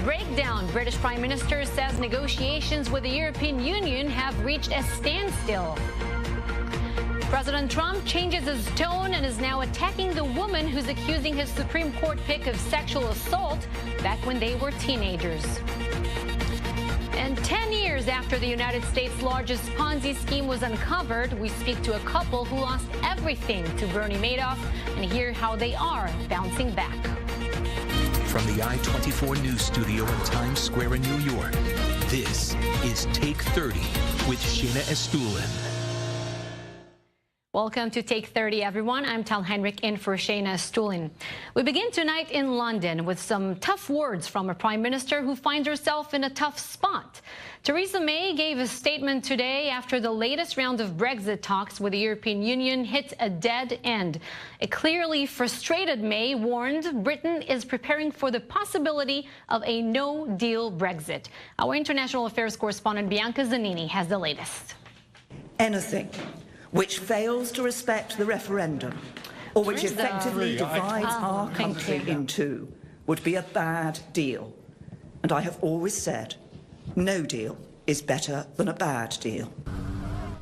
breakdown. British Prime Minister says negotiations with the European Union have reached a standstill. President Trump changes his tone and is now attacking the woman who's accusing his Supreme Court pick of sexual assault back when they were teenagers. And 10 years after the United States' largest Ponzi scheme was uncovered, we speak to a couple who lost everything to Bernie Madoff and hear how they are bouncing back. From the I-24 News Studio in Times Square in New York, this is Take 30 with Shayna Estulin. Welcome to Take 30, everyone. I'm Tal Henrik in for Shayna Estulin. We begin tonight in London with some tough words from a prime minister who finds herself in a tough spot. Theresa May gave a statement today after the latest round of Brexit talks with the European Union hit a dead end. A clearly frustrated May warned Britain is preparing for the possibility of a no-deal Brexit. Our international affairs correspondent Bianca Zanini has the latest. Anything which fails to respect the referendum or which effectively divides our country in two would be a bad deal. And I have always said, no deal is better than a bad deal.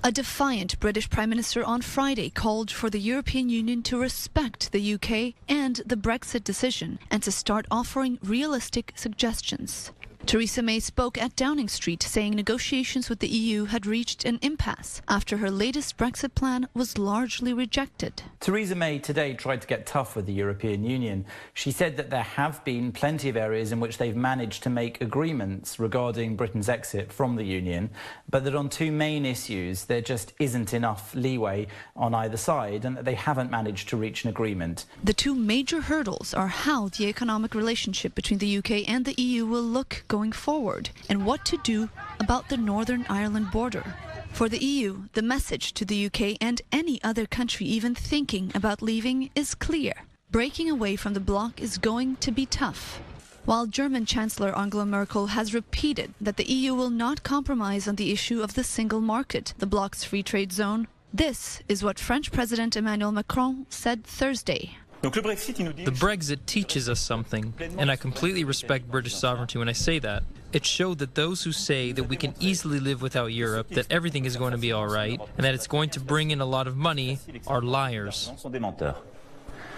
A defiant British Prime Minister on Friday called for the European Union to respect the UK and the Brexit decision and to start offering realistic suggestions. Theresa May spoke at Downing Street, saying negotiations with the EU had reached an impasse after her latest Brexit plan was largely rejected. Theresa May today tried to get tough with the European Union. She said that there have been plenty of areas in which they've managed to make agreements regarding Britain's exit from the Union, but that on two main issues there just isn't enough leeway on either side and that they haven't managed to reach an agreement. The two major hurdles are how the economic relationship between the UK and the EU will look going forward and what to do about the Northern Ireland border. For the EU, the message to the UK and any other country even thinking about leaving is clear. Breaking away from the bloc is going to be tough. While German Chancellor Angela Merkel has repeated that the EU will not compromise on the issue of the single market, the bloc's free trade zone, this is what French President Emmanuel Macron said Thursday. The Brexit teaches us something, and I completely respect British sovereignty when I say that. It showed that those who say that we can easily live without Europe, that everything is going to be all right, and that it's going to bring in a lot of money, are liars.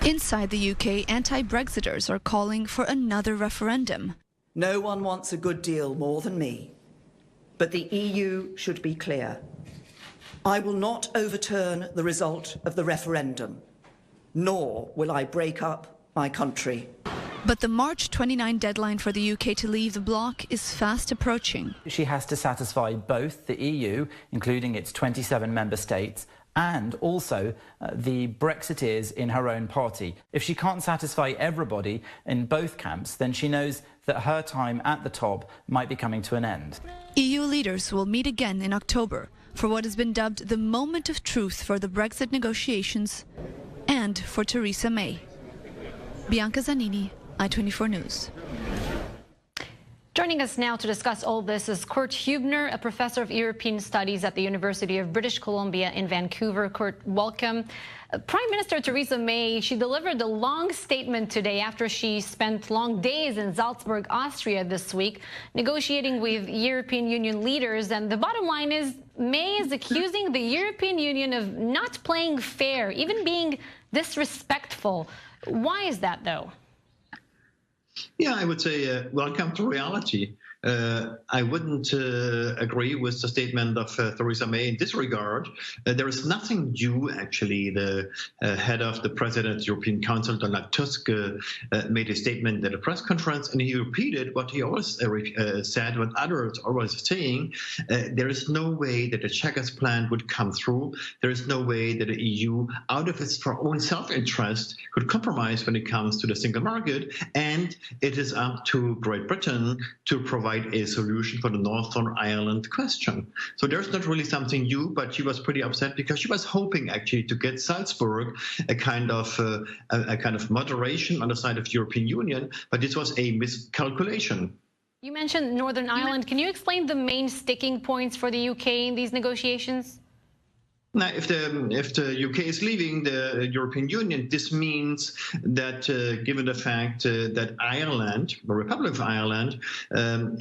Inside the UK, anti-Brexiters are calling for another referendum. No one wants a good deal more than me, but the EU should be clear. I will not overturn the result of the referendum, nor will I break up my country. But the March 29 deadline for the UK to leave the bloc is fast approaching. She has to satisfy both the EU, including its 27 member states, and also the Brexiteers in her own party. If she can't satisfy everybody in both camps, then she knows that her time at the top might be coming to an end. EU leaders will meet again in October for what has been dubbed the moment of truth for the Brexit negotiations and for Theresa May. Bianca Zanini, I-24 News. Joining us now to discuss all this is Kurt Hubner, a professor of European Studies at the University of British Columbia in Vancouver. Kurt, welcome. Prime Minister Theresa May, she delivered a long statement today after she spent long days in Salzburg, Austria this week, negotiating with European Union leaders. And the bottom line is May is accusing the European Union of not playing fair, even being disrespectful. Why is that, though? Yeah, I would say welcome to reality. I wouldn't agree with the statement of Theresa May in this regard. There is nothing new, actually. The head of the President of the European Council, Donald Tusk, made a statement at a press conference, and he repeated what he always said, what others are always saying. There is no way that the Chequers plan would come through. There is no way that the EU, out of its own self-interest, could compromise when it comes to the single market, and it is up to Great Britain to provide a solution for the Northern Ireland question. So there's not really something new, but she was pretty upset because she was hoping actually to get Salzburg a kind of moderation on the side of the European Union, but this was a miscalculation. You mentioned Northern Ireland. Can you explain the main sticking points for the UK in these negotiations? Now, if the UK is leaving the European Union, this means that, given the fact that Ireland, the Republic of Ireland,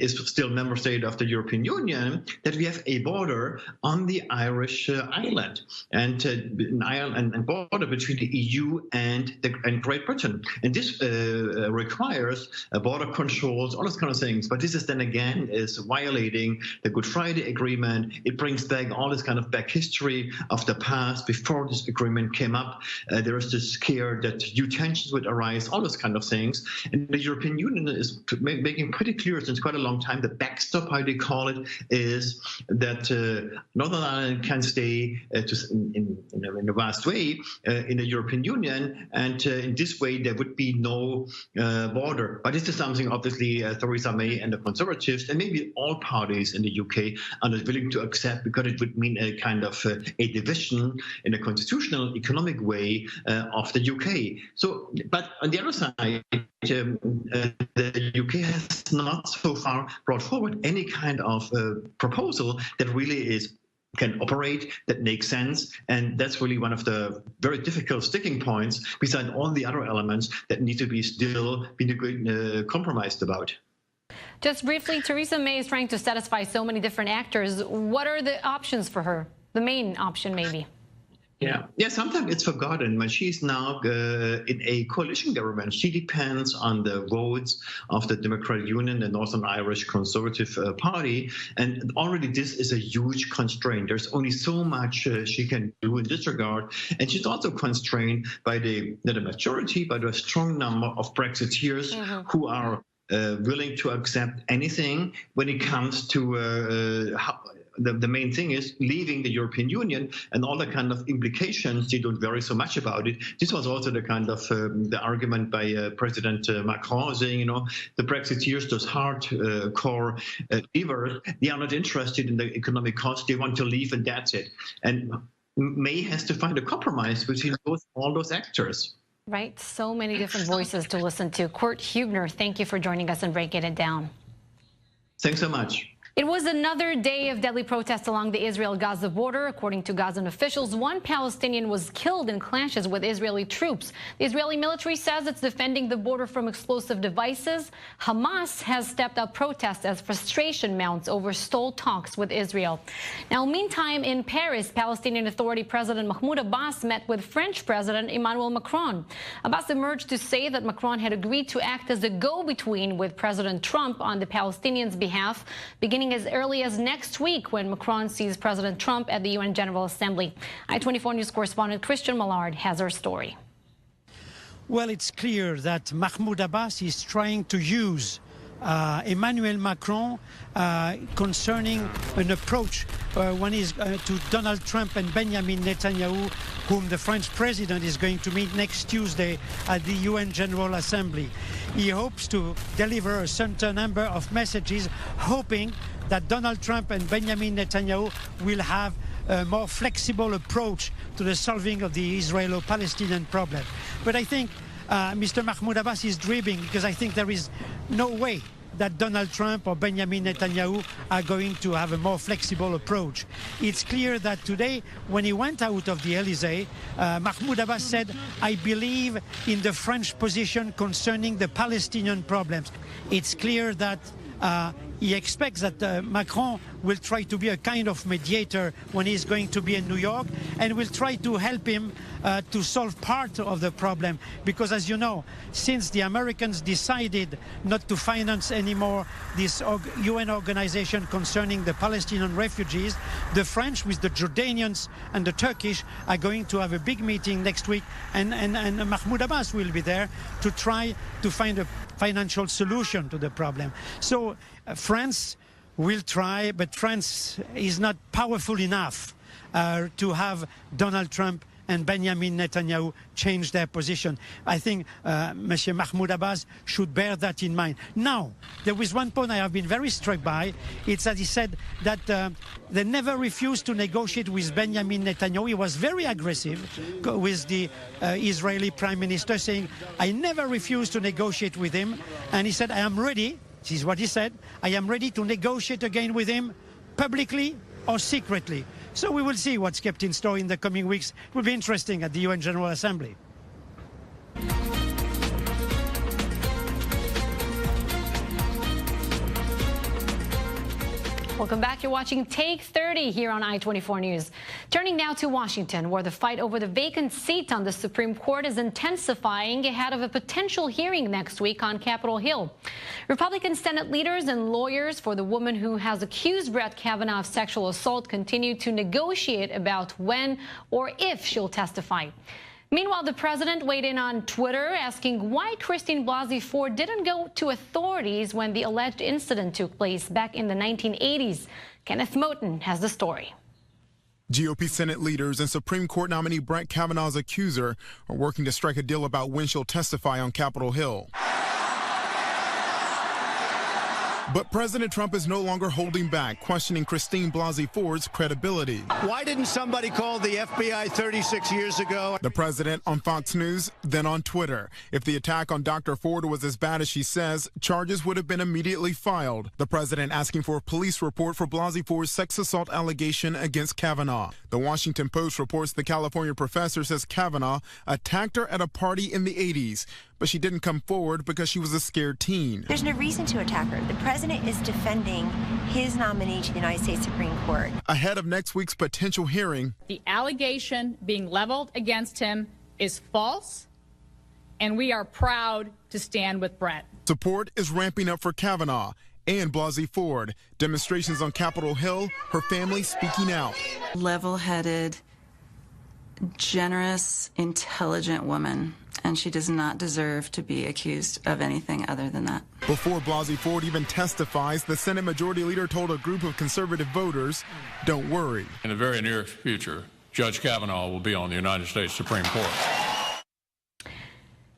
is still member state of the European Union, that we have a border on the Irish island and border between the EU and Great Britain, and this requires border controls, all those kind of things. But this is then again is violating the Good Friday Agreement. It brings back all this kind of back history of the past before this agreement came up. There is this scare that new tensions would arise, all those kind of things. And the European Union is making pretty clear since quite a long time, the backstop, how they call it, is that Northern Ireland can stay in a vast way in the European Union, and in this way there would be no border. But this is something obviously Theresa May and the Conservatives and maybe all parties in the UK are not willing to accept, because it would mean a kind of a division in a constitutional economic way of the UK. So, but on the other side, the UK has not so far brought forward any kind of proposal that really can operate, that makes sense, and that's really one of the very difficult sticking points beside all the other elements that need to be still being compromised about. Just briefly, Theresa May is trying to satisfy so many different actors. What are the options for her? The main option, maybe? Yeah. Sometimes it's forgotten. When she's now in a coalition government, she depends on the votes of the Democratic Union, the Northern Irish Conservative Party, and already this is a huge constraint. There's only so much she can do in this regard, and she's also constrained by not a majority, but a strong number of Brexiteers who are willing to accept anything when it comes to the main thing is leaving the European Union and all the kind of implications. They don't vary so much about it. This was also the kind of the argument by President Macron, saying, the Brexiteers, those hardcore leavers, they are not interested in the economic cost. They want to leave, and that's it. And May has to find a compromise between all those actors. Right. So many different voices to listen to. Kurt Hubner, thank you for joining us and breaking it down. Thanks so much. It was another day of deadly protests along the Israel-Gaza border. According to Gazan officials, one Palestinian was killed in clashes with Israeli troops. The Israeli military says it's defending the border from explosive devices. Hamas has stepped up protests as frustration mounts over stalled talks with Israel. Now, meantime, in Paris, Palestinian Authority President Mahmoud Abbas met with French President Emmanuel Macron. Abbas emerged to say that Macron had agreed to act as a go-between with President Trump on the Palestinians' behalf, beginning as early as next week when Macron sees President Trump at the UN General Assembly. I-24 News correspondent Christian Millard has our story. Well, it's clear that Mahmoud Abbas is trying to use Emmanuel Macron concerning an approach when he's to Donald Trump and Benjamin Netanyahu, whom the French president is going to meet next Tuesday at the UN General Assembly. He hopes to deliver a certain number of messages, hoping that Donald Trump and Benjamin Netanyahu will have a more flexible approach to the solving of the Israelo-Palestinian problem. But I think Mr. Mahmoud Abbas is dreaming, because I think there is no way that Donald Trump or Benjamin Netanyahu are going to have a more flexible approach. It's clear that today, when he went out of the Elysee, Mahmoud Abbas said, I believe in the French position concerning the Palestinian problems. It's clear that he expects that Macron will try to be a kind of mediator when he's going to be in New York, and will try to help him to solve part of the problem. Because, as you know, since the Americans decided not to finance anymore this UN organization concerning the Palestinian refugees, the French, with the Jordanians and the Turkish, are going to have a big meeting next week, and Mahmoud Abbas will be there to try to find a financial solution to the problem. So France will try, but France is not powerful enough to have Donald Trump and Benjamin Netanyahu change their position. I think Monsieur Mahmoud Abbas should bear that in mind. Now, there was one point I have been very struck by. It's that he said that they never refused to negotiate with Benjamin Netanyahu. He was very aggressive with the Israeli Prime Minister, saying, I never refused to negotiate with him. And he said, I am ready. This is what he said. I am ready to negotiate again with him publicly or secretly. So we will see what's kept in store in the coming weeks. It will be interesting at the UN General Assembly. Welcome back. You're watching Take 30 here on I-24 News. Turning now to Washington, where the fight over the vacant seat on the Supreme Court is intensifying ahead of a potential hearing next week on Capitol Hill. Republican Senate leaders and lawyers for the woman who has accused Brett Kavanaugh of sexual assault continue to negotiate about when or if she'll testify. Meanwhile, the president weighed in on Twitter asking why Christine Blasey Ford didn't go to authorities when the alleged incident took place back in the 1980s. Kenneth Moten has the story. GOP Senate leaders and Supreme Court nominee Brett Kavanaugh's accuser are working to strike a deal about when she'll testify on Capitol Hill. But President Trump is no longer holding back, questioning Christine Blasey Ford's credibility. Why didn't somebody call the FBI 36 years ago? The president on Fox News, then on Twitter. If the attack on Dr. Ford was as bad as she says, charges would have been immediately filed. The president asking for a police report for Blasey Ford's sex assault allegation against Kavanaugh. The Washington Post reports the California professor says Kavanaugh attacked her at a party in the 80s. But she didn't come forward because she was a scared teen. There's no reason to attack her. The president is defending his nominee to the United States Supreme Court. Ahead of next week's potential hearing, the allegation being leveled against him is false, and we are proud to stand with Brett. Support is ramping up for Kavanaugh and Blasey Ford. Demonstrations on Capitol Hill, her family speaking out. Level-headed, generous, intelligent woman, and she does not deserve to be accused of anything other than that. Before Blasey Ford even testifies, the Senate Majority Leader told a group of conservative voters, don't worry. In the very near future, Judge Kavanaugh will be on the United States Supreme Court.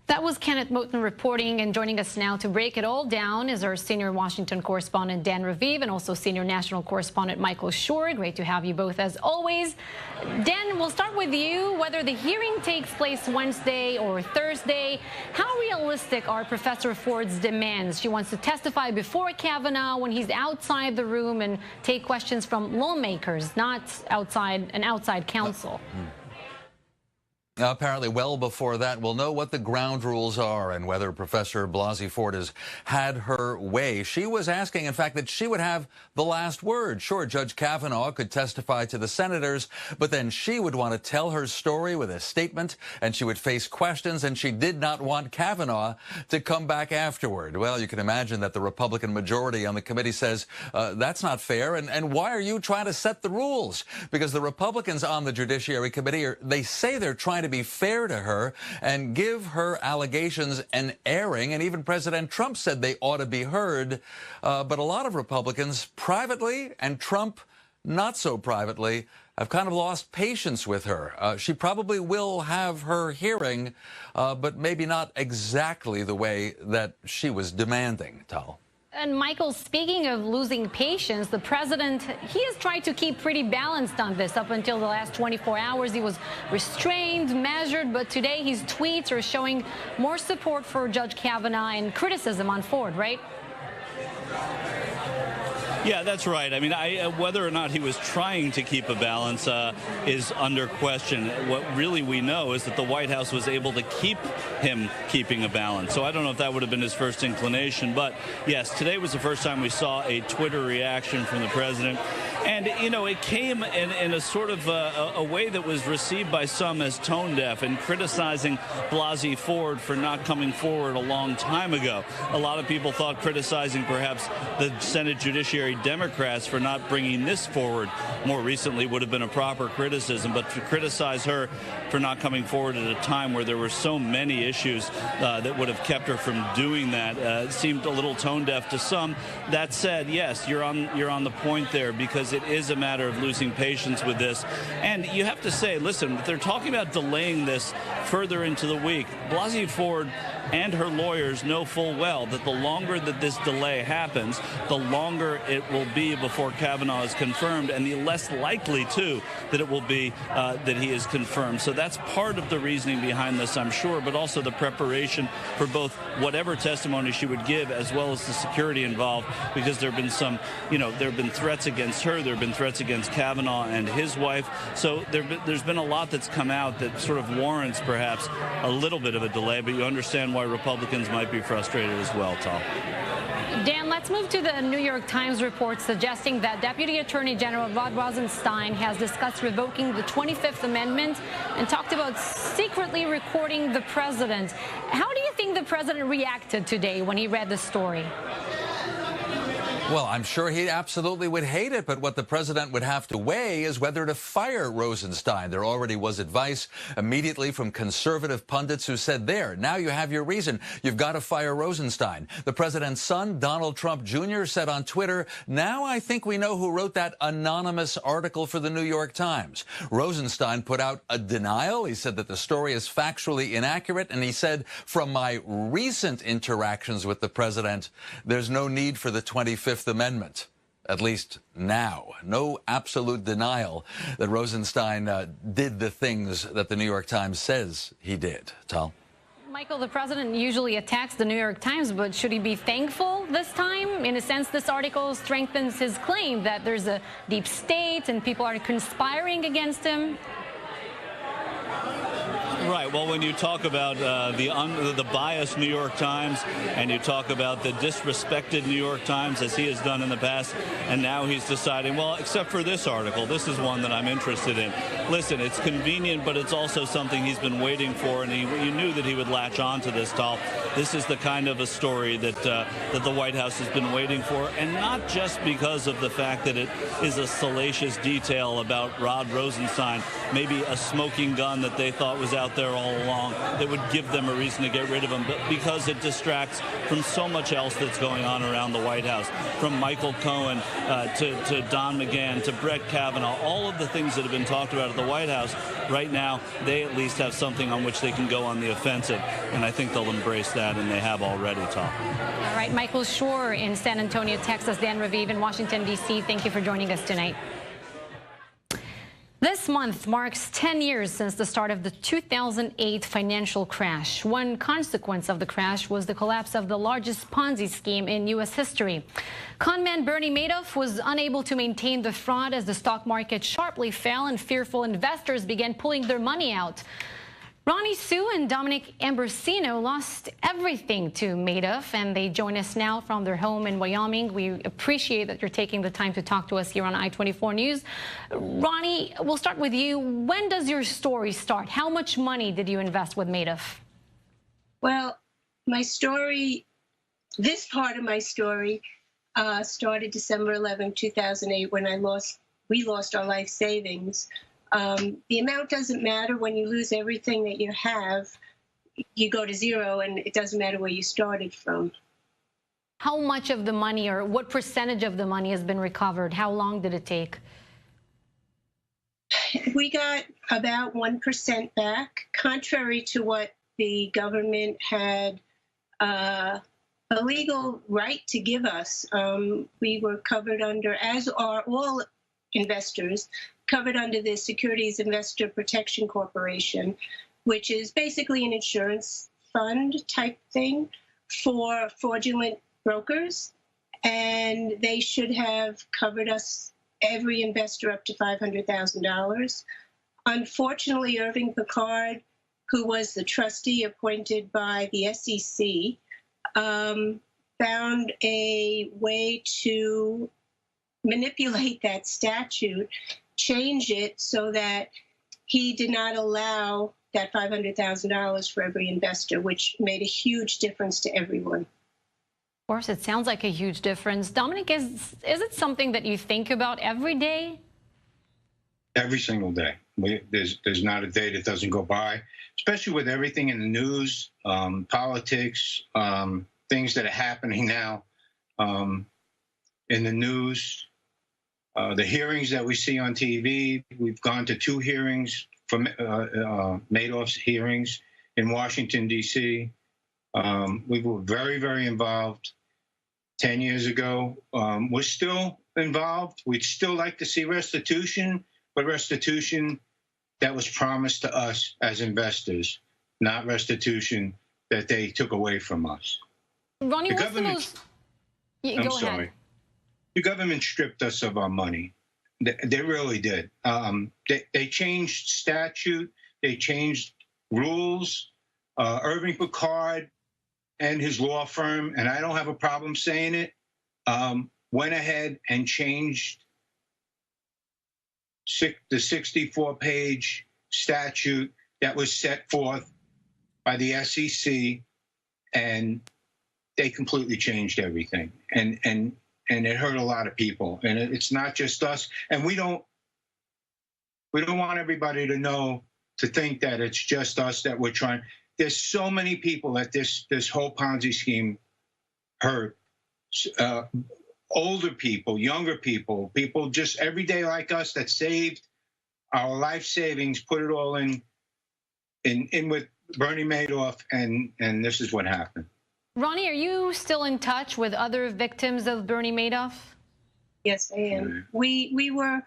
That was Kenneth Moten reporting, and joining us now to break it all down is our senior Washington correspondent Dan Raviv and also senior national correspondent Michael Shore. Great to have you both as always. Dan, we'll start with you. Whether the hearing takes place Wednesday or Thursday, how realistic are Professor Ford's demands? She wants to testify before Kavanaugh when he's outside the room and take questions from lawmakers, not an outside counsel. Apparently, well before that, we'll know what the ground rules are and whether Professor Blasey Ford has had her way. She was asking, in fact, that she would have the last word. Sure, Judge Kavanaugh could testify to the senators, but then she would want to tell her story with a statement, and she would face questions, and she did not want Kavanaugh to come back afterward. Well, you can imagine that the Republican majority on the committee says, that's not fair, and why are you trying to set the rules? Because the Republicans on the Judiciary Committee, they say they're trying to be fair to her and give her allegations an airing, and even President Trump said they ought to be heard. But a lot of Republicans privately, and Trump not so privately, have kind of lost patience with her. She probably will have her hearing, but maybe not exactly the way that she was demanding, Tal. And Michael, speaking of losing patience, the president, he has tried to keep pretty balanced on this. Up until the last 24 hours, he was restrained, measured, but today his tweets are showing more support for Judge Kavanaugh and criticism on Ford, right? Yeah, that's right. I mean, whether or not he was trying to keep a balance is under question. What really we know is that the White House was able to keep him keeping a balance. So I don't know if that would have been his first inclination. But, yes, today was the first time we saw a Twitter reaction from the president. And, you know, it came in a sort of a way that was received by some as tone deaf and criticizing Blasey Ford for not coming forward a long time ago. A lot of people thought criticizing perhaps the Senate Judiciary Democrats for not bringing this forward more recently would have been a proper criticism, but to criticize her for not coming forward at a time where there were so many issues that would have kept her from doing that seemed a little tone deaf to some. That said, yes, you're on the point there, because it is a matter of losing patience with this. And you have to say, listen, they're talking about delaying this further into the week. Blasey Ford and her lawyers know full well that the longer that this delay happens, the longer it will be before Kavanaugh is confirmed, and the less likely, too, that it will be that he is confirmed. So that's part of the reasoning behind this, I'm sure, but also the preparation for both whatever testimony she would give as well as the security involved, because there have been some, there have been threats against her, there have been threats against Kavanaugh and his wife. So there's been a lot that's come out that sort of warrants perhaps a little bit of a delay, but you understand why Republicans might be frustrated as well, Tal. Dan, let's move to the New York Times report suggesting that Deputy Attorney General Rod Rosenstein has discussed revoking the 25th Amendment and talked about secretly recording the president. How do you think the president reacted today when he read the story? Well, I'm sure he absolutely would hate it, but what the president would have to weigh is whether to fire Rosenstein. There already was advice immediately from conservative pundits who said, there, now you have your reason. You've got to fire Rosenstein. The president's son, Donald Trump Jr., said on Twitter, now I think we know who wrote that anonymous article for the New York Times. Rosenstein put out a denial. He said that the story is factually inaccurate, and he said, from my recent interactions with the president, there's no need for the 25th Amendment, at least now. No absolute denial that Rosenstein did the things that the New York Times says he did. Tal? Michael, the president usually attacks the New York Times, but should he be thankful this time? In a sense, this article strengthens his claim that there's a deep state and people are conspiring against him. Right. Well, when you talk about the biased New York Times and you talk about the disrespected New York Times, as he has done in the past, and now he's deciding, well, except for this article, this is one that I'm interested in. Listen, it's convenient, but it's also something he's been waiting for, and you knew that he would latch on to this, Tal. This is the kind of a story that the White House has been waiting for, and not just because of the fact that it is a salacious detail about Rod Rosenstein, maybe a smoking gun that they thought was out there all along that would give them a reason to get rid of him, but because it distracts from so much else that's going on around the White House, from Michael Cohen to Don McGahn to Brett Kavanaugh, all of the things that have been talked about at the White House. Right now, they at least have something on which they can go on the offensive, and I think they'll embrace that, and they have already, Tom. All right, Michael Schor in San Antonio, Texas, Dan Raviv in Washington, D.C., thank you for joining us tonight. This month marks 10 years since the start of the 2008 financial crash. One consequence of the crash was the collapse of the largest Ponzi scheme in U.S. history. Conman Bernie Madoff was unable to maintain the fraud as the stock market sharply fell and fearful investors began pulling their money out. Ronnie Sue and Dominic Ambrosino lost everything to Madoff, and they join us now from their home in Wyoming. We appreciate that you're taking the time to talk to us here on I-24 News. Ronnie, we'll start with you. When does your story start? How much money did you invest with Madoff? Well, my story, this part of my story, started December 11, 2008, when we lost our life savings. The amount doesn't matter. When you lose everything that you have, you go to zero, and it doesn't matter where you started from. How much of the money, or what percentage of the money has been recovered? How long did it take? We got about 1% back, contrary to what the government had a legal right to give us. We were covered under, as are all investors, covered under the Securities Investor Protection Corporation, which is basically an insurance fund type thing for fraudulent brokers. And they should have covered us, every investor, up to $500,000. Unfortunately, Irving Picard, who was the trustee appointed by the SEC, found a way to manipulate that statute, change it so that he did not allow that $500,000 for every investor, which made a huge difference to everyone. Of course, it sounds like a huge difference. Dominic, is it something that you think about every day? Every single day. There's not a day that doesn't go by, especially with everything in the news, politics, things that are happening now in the news. The hearings that we see on TV, we've gone to 2 hearings from Madoff's hearings in Washington, D.C. We were very, very involved 10 years ago. We're still involved. We'd still like to see restitution, but restitution that was promised to us as investors, not restitution that they took away from us. Ronnie, The what's the government- most... I'm Go sorry. ahead. The government stripped us of our money. They really did. They changed statute. They changed rules. Irving Picard and his law firm, and I don't have a problem saying it, went ahead and changed the 64-page statute that was set forth by the SEC, and they completely changed everything. And it hurt a lot of people. And it's not just us. And we don't want everybody to think that it's just us that we're trying. There's so many people that this whole Ponzi scheme hurt. Older people, younger people, people just every day like us that saved our life savings, put it all in with Bernie Madoff, and this is what happened. Ronnie, are you still in touch with other victims of Bernie Madoff? Yes, I am. We were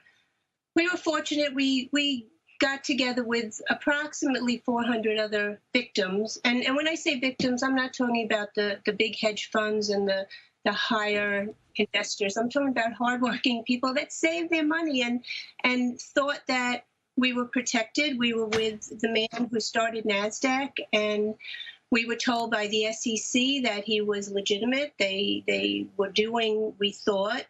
fortunate. We got together with approximately 400 other victims. And when I say victims, I'm not talking about the big hedge funds and the higher investors. I'm talking about hardworking people that saved their money and thought that we were protected. We were with the man who started NASDAQ, and we were told by the SEC that he was legitimate. They were doing, we thought,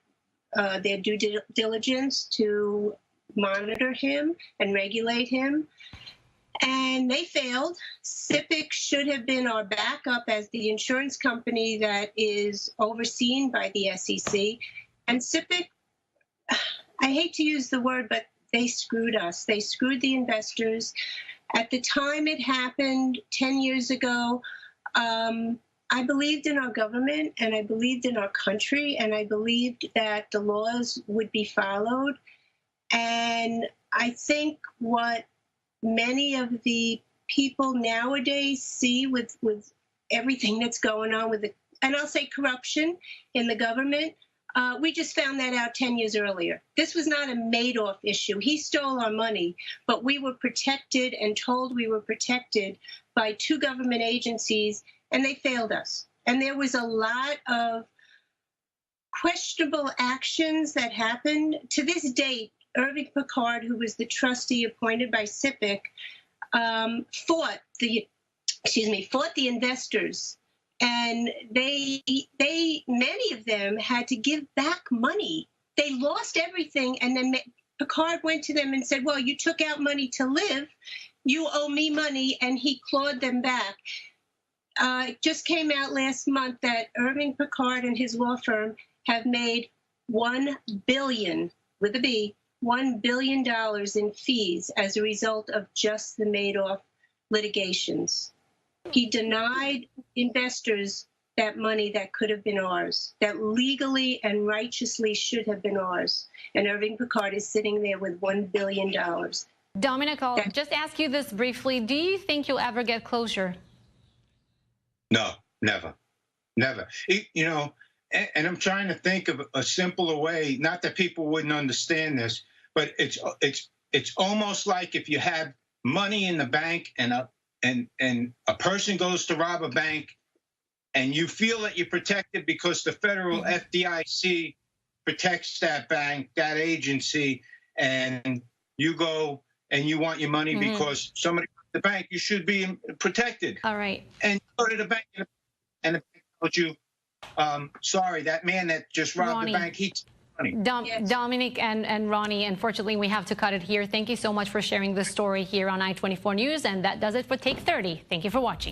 their due diligence to monitor him and regulate him. And they failed. SIPC should have been our backup as the insurance company that is overseen by the SEC. And SIPC, I hate to use the word, but they screwed us. They screwed the investors. At the time it happened 10 years ago, I believed in our government, and I believed in our country, and I believed that the laws would be followed. And I think what many of the people nowadays see with everything that's going on with and I'll say corruption in the government, we just found that out 10 years earlier. This was not a Madoff issue. He stole our money, but we were protected and told we were protected by two government agencies, and they failed us. And there was a lot of questionable actions that happened. To this date, Irving Picard, who was the trustee appointed by SIPC, fought the investors, and many of them had to give back money. They lost everything, and then Picard went to them and said, well, you took out money to live, you owe me money, and he clawed them back. It just came out last month that Irving Picard and his law firm have made $1 billion, with a B, $1 billion in fees as a result of just the Madoff litigations. He denied investors that money that could have been ours, that legally and righteously should have been ours. And Irving Picard is sitting there with $1 billion. Dominic, I'll just ask you this briefly. Do you think you'll ever get closure? No, never. Never. You know, and I'm trying to think of a simpler way, not that people wouldn't understand this, but it's almost like if you have money in the bank and a person goes to rob a bank, and you feel that you're protected because the federal FDIC protects that bank, that agency, and you go and you want your money because somebody at the bank, you should be protected. All right. And you go to the bank, and the bank tells you, sorry, that man that just robbed the bank, he took money. Dominic and Ronnie, unfortunately, we have to cut it here. Thank you so much for sharing this story here on I-24 News, and that does it for Take 30. Thank you for watching.